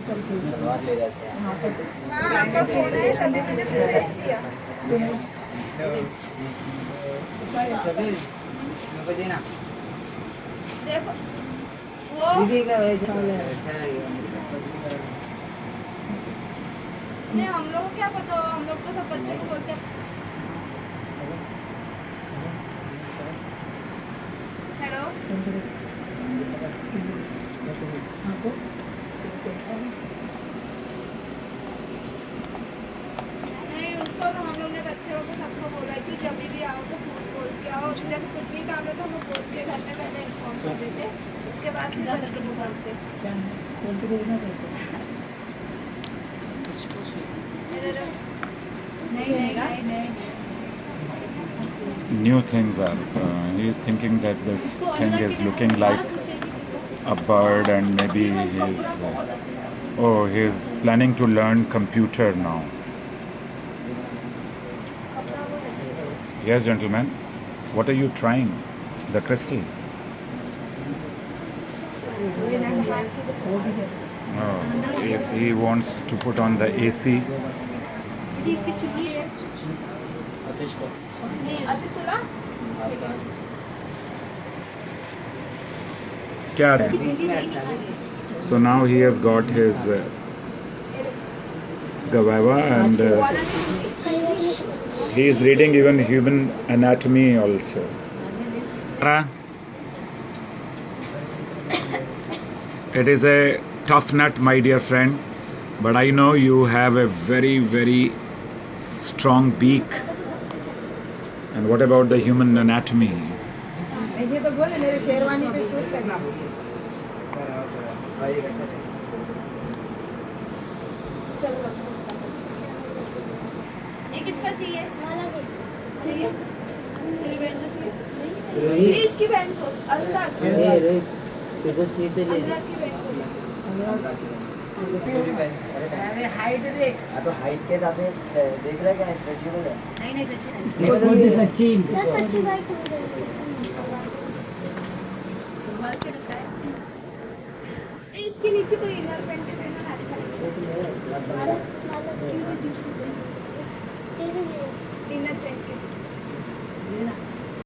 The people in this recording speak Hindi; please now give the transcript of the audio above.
तलवार ले जाते हैं। सभी मेरे को देना। देखो वो दीदी का अच्छा लगेगा। नहीं, हम लोग को क्या पता, हम लोग तो सब बच्चे को बोलते हैं। हेलो नहीं, उसको तो हम लोग ने बच्चों को सबको बोला है कि जब भी आओ तो फोन बोल के आओ। जब कुछ भी काम है तो हम लोग बोल के घर में पहले इन्फॉर्म कर देते, उसके बाद फिर बच्चे को बोलते। नहीं नहीं नहीं नहीं New things are. He is thinking that this thing is looking like a bird, and maybe he is planning to learn computer now. Yes, gentlemen. What are you trying? The crystal. Oh, yes, he wants to put on the AC. इसकी छुट्टी है आतिश को नहीं आतिश तोला क्या है? बीच में अच्छा है। So now he has got his Gavava, and he is reading even human anatomy also. It is a tough nut, my dear friend, but I know you have a very, very strong beak. And what about the human anatomy? ऐसे तो बोले मेरे शेरवानी पे शूट करना। ये किसका चाहिए? चाहिए? तेरी बहन को चाहिए? नहीं, इसकी बहन को अनुराग तेरे चीते ले अनुराग की बहन को अरे हाइट देख। तो हाइट के साथ देख रहा है क्या स्ट्रेचेबल है? नहीं नहीं सच्ची नहीं इसको बोलते सचिन। सच्ची भाई को संभाल के रखा है। नहीं, इसके नीचे तो इनर पैंट के पहनना अच्छा लगेगा। इनर पैंट के